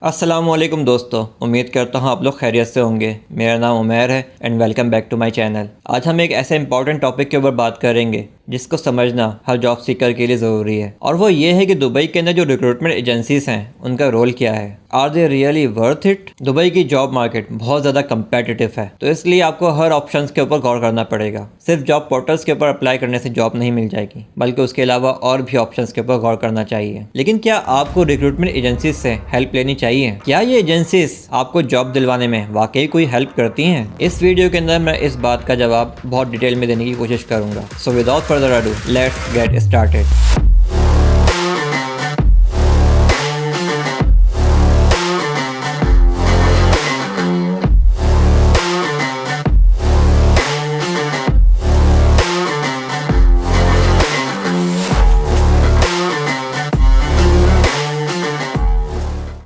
अस्सलामुअलैकुम दोस्तों, उम्मीद करता हूँ आप लोग खैरियत से होंगे। मेरा नाम उमैर है and welcome back to my channel. आज हम एक ऐसे इंपॉर्टेंट टॉपिक के ऊपर बात करेंगे जिसको समझना हर जॉब सीकर के लिए ज़रूरी है, और वो ये है कि दुबई के अंदर जो रिक्रूटमेंट एजेंसीज हैं उनका रोल क्या है। Are they really worth it? Dubai की जॉब मार्केट बहुत ज़्यादा कम्पेटिटिव है, तो इसलिए आपको हर ऑप्शन के ऊपर गौर करना पड़ेगा। सिर्फ जॉब पोर्टल्स के ऊपर अप्लाई करने से जॉब नहीं मिल जाएगी, बल्कि उसके अलावा और भी ऑप्शन के ऊपर गौर करना चाहिए। लेकिन क्या आपको रिक्रूटमेंट एजेंसीज से हेल्प लेनी चाहिए? क्या ये एजेंसीज आपको जॉब दिलवाने में वाकई कोई हेल्प करती हैं? इस वीडियो के अंदर मैं इस बात का जवाब बहुत डिटेल में देने की कोशिश करूंगा। So without further ado, let's get started.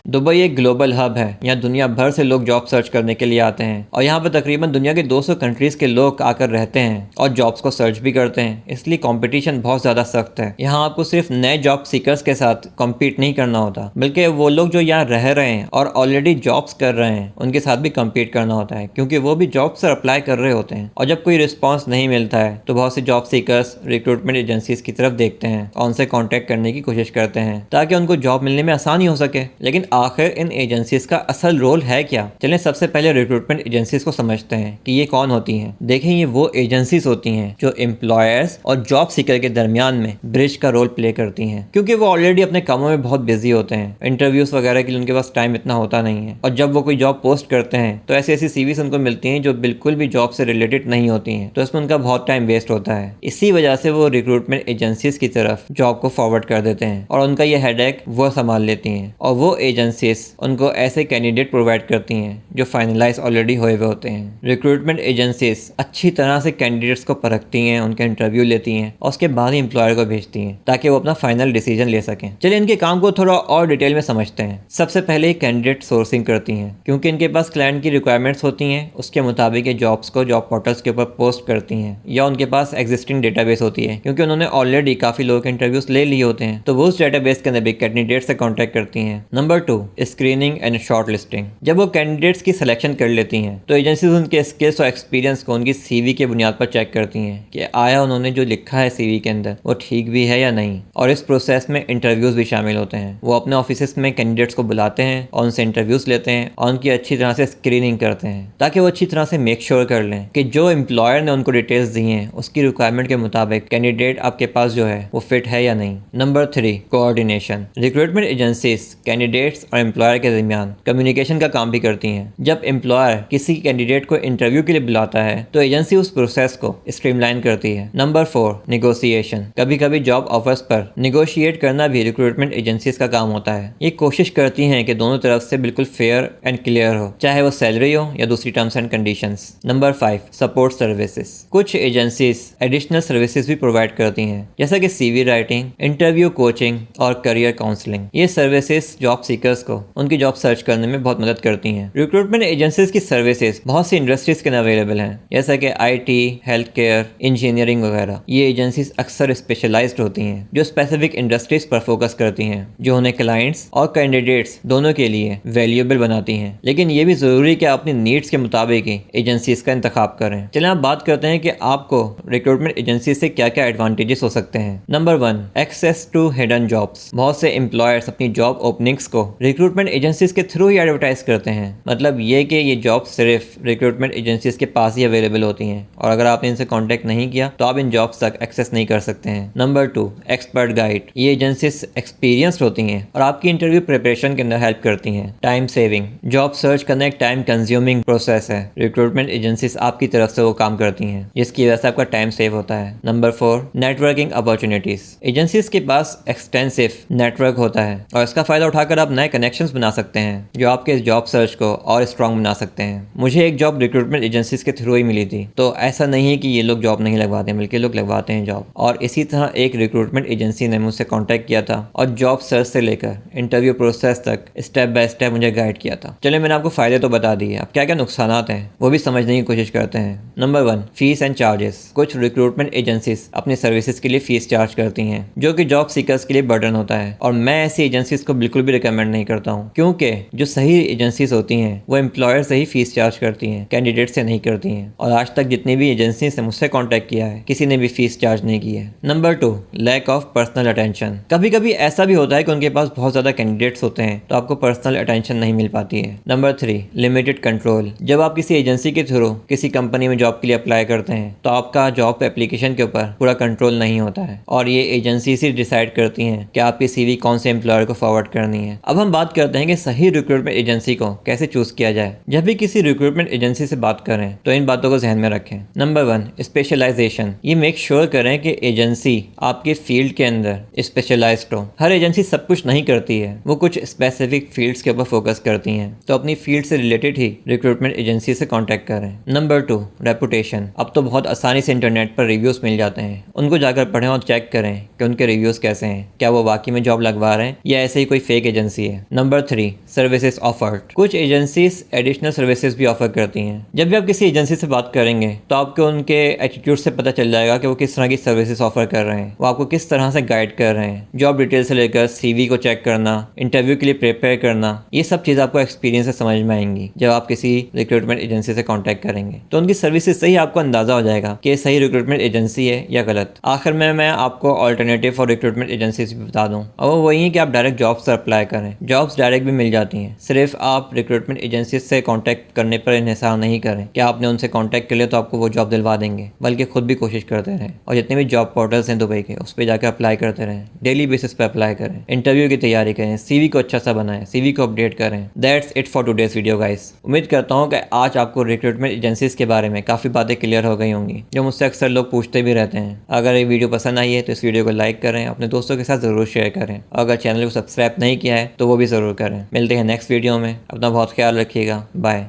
Dubai एक ग्लोबल हब है। यहाँ दुनिया भर से लोग जॉब सर्च करने के लिए आते हैं, और यहाँ पर तकरीबन दुनिया के 200 कंट्रीज के लोग आकर रहते हैं और जॉब्स को सर्च भी करते हैं। इसलिए कंपटीशन बहुत ज़्यादा सख्त है। यहाँ आपको सिर्फ नए जॉब सीकर्स के साथ कम्पीट नहीं करना होता, बल्कि वो लोग जो यहाँ रह रहे हैं और ऑलरेडी जॉब्स कर रहे हैं उनके साथ भी कम्पीट करना होता है, क्योंकि वो भी जॉब से अप्लाई कर रहे होते हैं। और जब कोई रिस्पॉन्स नहीं मिलता है तो बहुत से जॉब सीकर्स रिक्रूटमेंट एजेंसीज की तरफ देखते हैं और उनसे कॉन्टैक्ट करने की कोशिश करते हैं ताकि उनको जॉब मिलने में आसानी हो सके। लेकिन आखिर इन एजेंसीज का असल रोल है क्या? चलें सबसे पहले रिक्रूटमेंट एजेंसीज को समझते हैं कि ये कौन होती हैं। देखें, ये वो एजेंसीज होती हैं जो एम्प्लॉयर्स और जॉब सीकर के दरमियान में ब्रिज का रोल प्ले करती हैं, क्योंकि वो ऑलरेडी अपने कामों में बहुत बिजी होते हैं। इंटरव्यूज वगैरह के लिए उनके पास टाइम इतना होता नहीं है, और जब वो कोई जॉब पोस्ट करते हैं तो ऐसी ऐसी सीवीज उनको मिलती हैं जो बिल्कुल भी जॉब से रिलेटेड नहीं होती हैं, तो इसमें उनका बहुत टाइम वेस्ट होता है। इसी वजह से वो रिक्रूटमेंट एजेंसीज की तरफ जॉब को फॉरवर्ड कर देते हैं और उनका ये हेडेक वो संभाल लेती हैं, और वो एजेंसीज उनको ऐसे कैंडिडेट प्रोवाइड करती हैं जो फाइनलाइज ऑलरेडी हुए हुए होते हैं। रिक्रूटमेंट एजेंसीज अच्छी तरह से कैंडिडेट्स को परखती हैं, उनके इंटरव्यू लेती हैं और उसके बाद ही एम्प्लॉयर को भेजती हैं ताकि वो अपना फाइनल डिसीजन ले सकें। चलिए इनके काम को थोड़ा और डिटेल में समझते हैं। सबसे पहले कैंडिडेट सोर्सिंग करती हैं, क्योंकि इनके पास क्लाइंट की रिक्वायरमेंट्स होती हैं, उसके मुताबिक ये जॉब्स को जॉब पोर्टल्स के ऊपर पोस्ट करती हैं, या उनके पास एग्जिस्टिंग डेटाबेस होती है, क्योंकि उन्होंने ऑलरेडी काफ़ी लोगों के इंटरव्यूज ले लिए होते हैं, तो वो उस डेटाबेस के अंदर भी कैंडिडेट से कॉन्टैक्ट करती हैं। Number 2, screening and short listing. जब वो कैंडिडेट्स की सिलेक्शन कर लेती हैं तो एजेंसीज उनके स्किल्स और एक्सपीरियंस को उनकी सीवी के बुनियाद पर चेक करती हैं कि आया उन्होंने जो लिखा है सीवी के अंदर वो ठीक भी है या नहीं, और इस प्रोसेस में इंटरव्यूज भी शामिल होते हैं। वो अपने ऑफिस में कैंडिडेट्स को बुलाते हैं और उनसे इंटरव्यूज लेते हैं और उनकी अच्छी तरह से स्क्रीनिंग करते हैं, ताकि वो अच्छी तरह से मेक श्योर कर लें कि जो एम्प्लॉयर ने उनको डिटेल्स दी हैं उसकी रिक्वायरमेंट के मुताबिक कैंडिडेट आपके पास जो है वो फिट है या नहीं। Number 3, coordination. Recruitment agencies candidates और एम्प्लॉयर के दरमियान कम्युनिकेशन का काम भी करती हैं। जब एम्प्लॉयर किसी कैंडिडेट को इंटरव्यू के लिए बुलाता है तो एजेंसी उस प्रोसेस को स्ट्रीमलाइन करती है। Number 4, negotiation. कभी कभी जॉब ऑफर्स पर नेगोशिएट करना भी रिक्रूटमेंट एजेंसीज का काम होता है। ये कोशिश करती हैं कि दोनों तरफ से बिल्कुल फेयर एंड क्लियर हो, चाहे वो सैलरी हो या दूसरी terms and conditions. Number 5, support services. कुछ एजेंसीज एडिशनल सर्विसेज भी प्रोवाइड करती हैं, जैसा कि सीवी राइटिंग, इंटरव्यू कोचिंग और करियर काउंसलिंग। ये सर्विसेज जॉब सीकर्स को उनकी जॉब सर्च करने में बहुत मदद करती हैं। रिक्रूटमेंट एजेंसीज की सर्विसेज बहुत सी इंडस्ट्रीज के अंदर अवेलेबल हैं, जैसा कि आईटी, हेल्थ केयर, इंजीनियरिंग वगैरह। ये एजेंसीज अक्सर स्पेशलाइज्ड होती हैं, जो स्पेसिफिक इंडस्ट्रीज पर फोकस करती हैं, जो उन्हें क्लाइंट्स और कैंडिडेट्स दोनों के लिए वैल्यूएबल बनाती हैं। लेकिन ये भी जरूरी कि अपनी नीड्स के मुताबिक ही एजेंसीज का इंतखाब करें। चलिए आप बात करते हैं कि आपको रिक्रूटमेंट एजेंसी से क्या क्या एडवांटेजेस हो सकते हैं। Number 1, access to hidden jobs. बहुत से एम्प्लॉयर्स अपनी जॉब ओपनिंग्स को रिक्रूटमेंट एजेंसीज के थ्रू ही एडवर्टाइज करते हैं। मतलब ये कि ये जॉब सिर्फ रिक्रूटमेंट एजेंसीज के पास ही अवेलेबल होती हैं, और अगर आपने इनसे कांटेक्ट नहीं किया तो आप इन जॉब्स तक एक्सेस नहीं कर सकते हैं। Number 2, expert guide. ये एजेंसीज एक्सपीरियंस्ड होती हैं और आपकी इंटरव्यू प्रिपरेशन के अंदर हेल्प करती हैं। Time saving. जॉब सर्च करना एक टाइम कंज्यूमिंग प्रोसेस है। रिक्रूटमेंट एजेंसीज आपकी तरफ से वो काम करती हैं, जिसकी वजह से आपका टाइम सेव होता है। Number 4, networking opportunities. एजेंसीज के पास एक्सटेंसिव नेटवर्क होता है, और इसका फायदा उठाकर आप नए कनेक्शंस बना सकते हैं जो आपके जॉब सर्च को और स्ट्रॉन्ग बना सकते हैं। मुझे एक जॉब रिक्रूटमेंट एजेंसीज के थ्रू ही मिली थी, तो ऐसा नहीं है कि ये लोग जॉब नहीं लगवाते, बल्कि लोग लगवाते हैं जॉब। और इसी तरह एक रिक्रूटमेंट एजेंसी ने मुझसे कांटेक्ट किया था और जॉब सर्च से लेकर इंटरव्यू प्रोसेस तक स्टेप बाय स्टेप मुझे गाइड किया था। चलिए मैंने आपको फायदे तो बता दिए, अब क्या क्या नुकसान हैं वो भी समझने की कोशिश करते हैं। Number 1, fees and charges. कुछ रिक्रूटमेंट एजेंसीज अपनी सर्विसेज के लिए फीस चार्ज करती हैं, जो कि जॉब सीकर्स के लिए बर्डन होता है, और मैं ऐसी एजेंसीज को बिल्कुल भी रिकमेंड नहीं करता हूँ, क्योंकि जो सही एजेंसीज होती हैं वो एम्प्लॉयर से ही फीस चार्ज करती हैं, कैंडिडेट से नहीं करती हैं। और आज तक जितनी भी एजेंसी से मुझसे कॉन्टैक्ट किया है किसी ने भी फीस चार्ज नहीं की है। Number 2, lack of personal attention. कभी कभी ऐसा भी होता है कि उनके पास बहुत ज़्यादा कैंडिडेट्स होते हैं तो आपको पर्सनल अटेंशन नहीं मिल पाती है। Number 3, limited control. जब आप किसी एजेंसी के थ्रू किसी कंपनी में जॉब के लिए अप्लाई करते हैं तो आपका जॉब एप्लीकेशन के ऊपर पूरा कंट्रोल नहीं होता है और ये एजेंसी से डिसाइड करती हैं कि आपकी सीवी कौन से एम्प्लॉयर को फॉरवर्ड करनी है। अब हम बात करते हैं कि सही रिक्रूटमेंट एजेंसी को कैसे चूज किया जाए। जब भी किसी रिक्रूटमेंट एजेंसी से बात करें तो इन बातों को ध्यान में रखें। Number 1, specialisation. ये मेक श्योर करें कि एजेंसी आपके फील्ड के अंदर स्पेशलाइज्ड हो। हर एजेंसी सब कुछ नहीं करती है, वो कुछ स्पेसिफिक फील्ड्स के ऊपर फोकस करती हैं, तो अपनी फील्ड से रिलेटेड ही रिक्रूटमेंट एजेंसी से कांटेक्ट करें। Number 2, reputation. अब तो बहुत आसानी से इंटरनेट पर रिव्यूज मिल जाते हैं, उनको जाकर पढ़ें और चेक करें कि उनके रिव्यूज कैसे हैं, क्या वो वाकई में जॉब लगवा रहे हैं या ऐसे ही कोई फेक एजेंसी है। Number 3, services offered. कुछ एजेंसीज एडिशनल सर्विसेज भी ऑफर करती हैं। जब भी आप किसी एजेंसी से बात करेंगे तो आपको उनके एटीट्यूड से पता चल जाएगा कि वो किस तरह की सर्विसेज ऑफर कर रहे हैं, वो आपको किस तरह से गाइड कर रहे हैं। जॉब डिटेल से लेकर सीवी को चेक करना, इंटरव्यू के लिए प्रिपेयर करना, ये सब चीज़ आपको एक्सपीरियंस से समझ में आएंगी जब आप किसी रिक्रूटमेंट एजेंसी से कांटेक्ट करेंगे। तो उनकी सर्विसेज से ही आपको अंदाजा हो जाएगा कि सही रिक्रूटमेंट एजेंसी है या गलत। आखिर में मैं आपको ऑल्टरनेटिव फॉर रिक्रूटमेंट एजेंसीज भी बता दूं, और वो वही है कि आप डायरेक्ट जॉब्स पर अप्लाई करें। जॉब्स डायरेक्ट भी मिल जाती हैं, सिर्फ आप रिक्रूटमेंट एजेंसी से कांटेक्ट करने पर इन्हिसार नहीं करें कि आपने उनसे कांटेक्ट कर लिया तो आपको वो जॉब दिलवा देंगे, बल्कि खुद भी कोशिश करते रहें और जितने भी जॉब पोर्टल्स हैं दुबई के उस पर जाकर अप्लाई करते रहें। डेली बेसिस पर अप्लाई करें, इंटरव्यू की तैयारी करें, सीवी को अच्छा सा बनाएं, सीवी को अपडेट करें। That's it for today's video guys. उम्मीद करता हूँ कि आज आपको रिक्रूटमेंट एजेंसीज के बारे में काफ़ी बातें क्लियर हो गई होंगी जो मुझसे अक्सर लोग पूछते भी रहते हैं। अगर ये वीडियो पसंद आई है तो इस वीडियो को लाइक करें, अपने दोस्तों के साथ ज़रूर शेयर करें, और अगर चैनल को सब्सक्राइब नहीं किया है तो वो भी ज़रूर करें। मिलते हैं नेक्स्ट वीडियो में, अपना बहुत ख्याल रखिएगा, बाय।